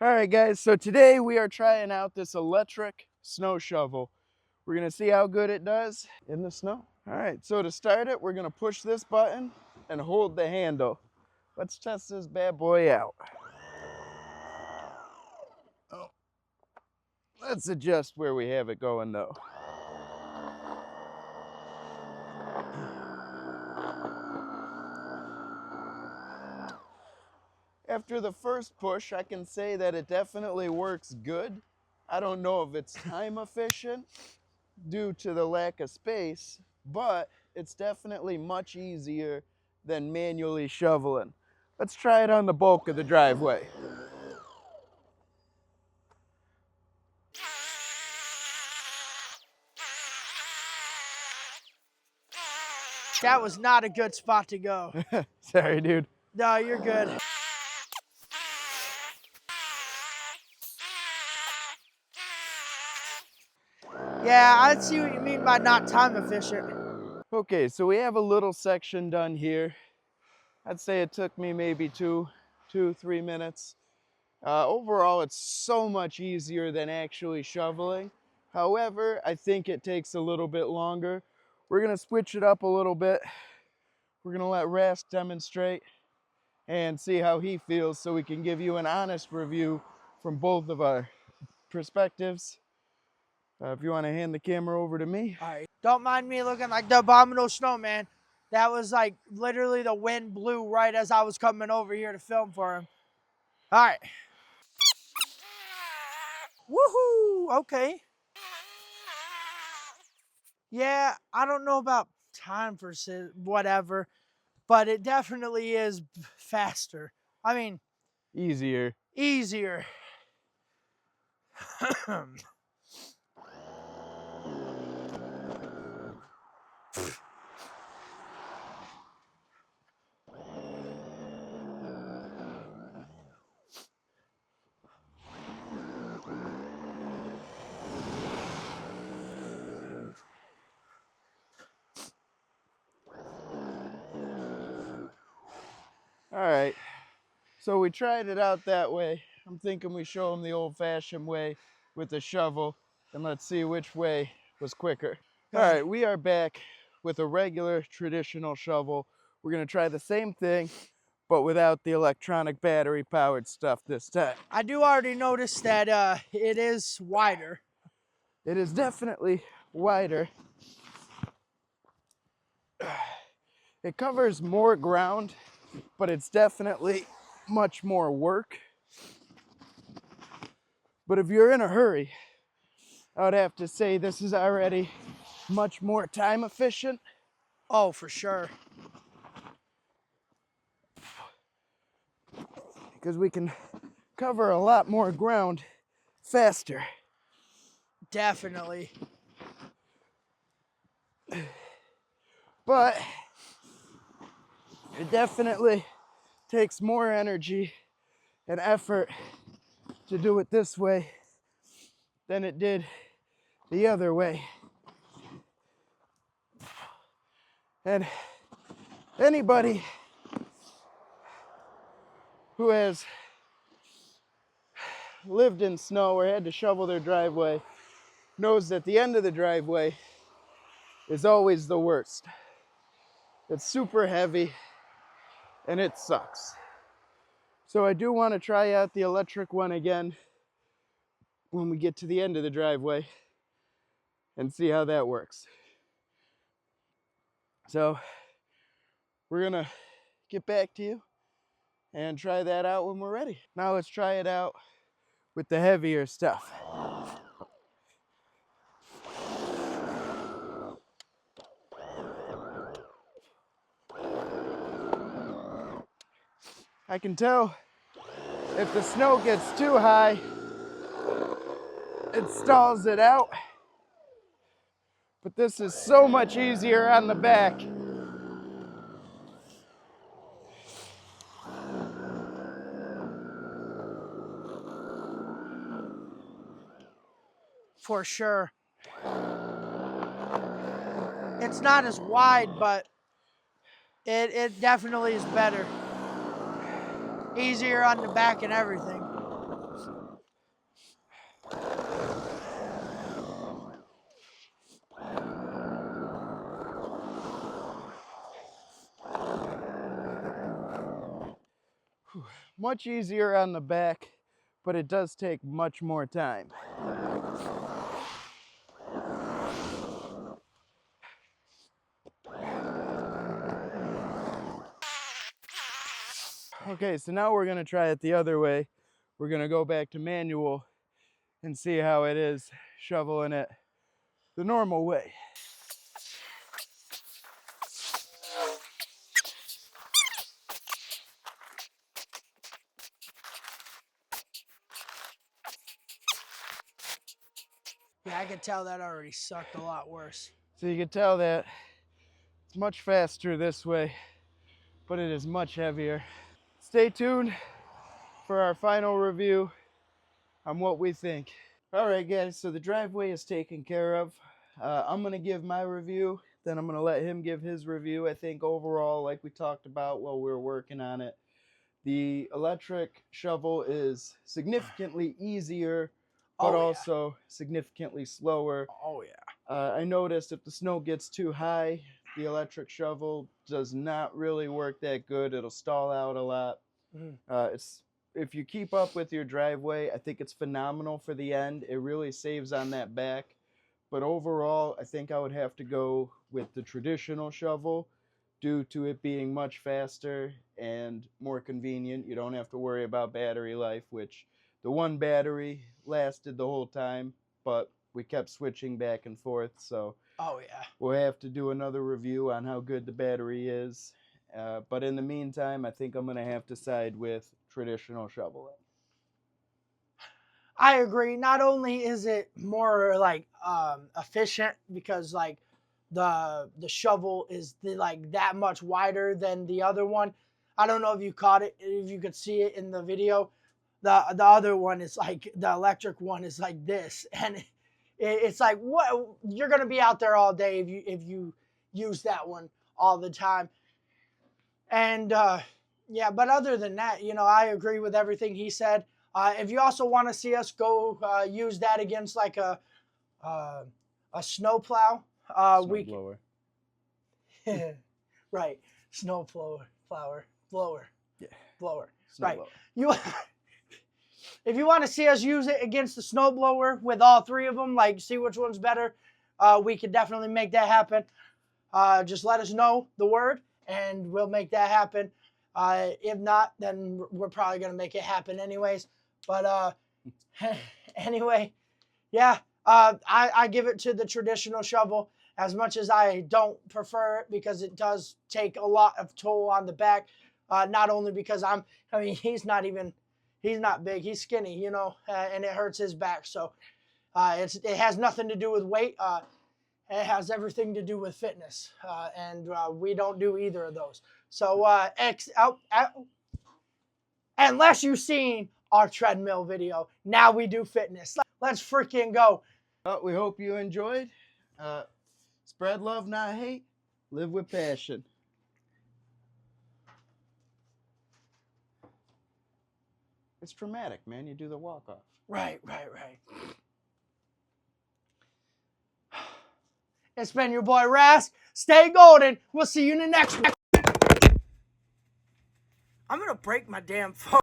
All right, guys, so today we are trying out this electric snow shovel. We're gonna see how good it does in the snow. All right, so to start it, we're gonna push this button and hold the handle. Let's test this bad boy out. Oh, let's adjust where we have it going though. After the first push, I can say that it definitely works good. I don't know if it's time efficient due to the lack of space, but it's definitely much easier than manually shoveling. Let's try it on the bulk of the driveway. That was not a good spot to go. Sorry, dude. No, you're good. Yeah, I see what you mean by not time efficient. Okay, so we have a little section done here. I'd say it took me maybe 3 minutes. Overall, it's so much easier than actually shoveling. However, I think it takes a little bit longer. We're gonna switch it up a little bit. We're gonna let Rask demonstrate and see how he feels so we can give you an honest review from both of our perspectives. If you want to hand the camera over to me. All right. Don't mind me looking like the abominable snowman. That was like literally the wind blew right as I was coming over here to film for him. All right. Woohoo! Okay. Yeah, I don't know about time for whatever, but it definitely is faster. I mean, Easier. easier. All right. So we tried it out that way. I'm thinking we show them the old-fashioned way with the shovel, and let's see which way was quicker. All right, we are back with a regular traditional shovel. We're gonna try the same thing, but without the electronic battery powered stuff this time. I do already notice that it is wider. It is definitely wider. It covers more ground, but it's definitely much more work. But if you're in a hurry, I would have to say this is already much more time efficient. Oh, for sure. Because we can cover a lot more ground faster. Definitely. But it definitely takes more energy and effort to do it this way than it did the other way. And anybody who has lived in snow or had to shovel their driveway knows that the end of the driveway is always the worst. It's super heavy and it sucks. So I do want to try out the electric one again when we get to the end of the driveway and see how that works. So we're gonna get back to you and try that out when we're ready. Now let's try it out with the heavier stuff. I can tell if the snow gets too high, it stalls it out. But this is so much easier on the back. For sure. It's not as wide, but it definitely is better. Easier on the back and everything. much easier on the back, but it does take much more time. Okay, so now we're gonna try it the other way. We're gonna go back to manual and see how it is shoveling it the normal way. Yeah, I could tell that already sucked a lot worse. So you can tell that it's much faster this way, but it is much heavier. Stay tuned for our final review on what we think. All right, guys, so the driveway is taken care of. I'm gonna give my review, then I'm gonna let him give his review. I think overall, like we talked about while we were working on it, the electric shovel is significantly easier, but also significantly slower. Oh yeah. I noticed if the snow gets too high, the electric shovel does not really work that good. It'll stall out a lot. If you keep up with your driveway, I think it's phenomenal for the end. It really saves on that back. But overall, I think I would have to go with the traditional shovel due to it being much faster and more convenient. You don't have to worry about battery life, which the one battery lasted the whole time, but we kept switching back and forth. So we'll have to do another review on how good the battery is. But in the meantime, I think I'm going to have to side with traditional shoveling. I agree. Not only is it more like efficient because like the shovel is like that much wider than the other one. I don't know if you caught it, if you could see it in the video. The other one is like, the electric one is like this, and it's like, what, you're gonna be out there all day if you use that one all the time. And yeah, but other than that, you know, I agree with everything he said. If you also want to see us go use that against like a snowplow, we blower. Right, snow blower. Yeah, blower. Snow Right, blower. you. If you want to see us use it against the snowblower with all three of them, like see which one's better, we could definitely make that happen. Just let us know the word, and we'll make that happen. If not, then we're probably going to make it happen anyways. But anyway, yeah, I give it to the traditional shovel, as much as I don't prefer it because it does take a lot of toll on the back. Not only because he's not big, he's skinny, you know, and it hurts his back. So it has nothing to do with weight. It has everything to do with fitness, and we don't do either of those. So unless you've seen our treadmill video, now we do fitness. Let's freaking go. Well, we hope you enjoyed. Spread love, not hate. Live with passion. It's traumatic, man. You do the walk-off. Right. It's been your boy Rask. Stay golden. We'll see you in the next one. I'm going to break my damn phone.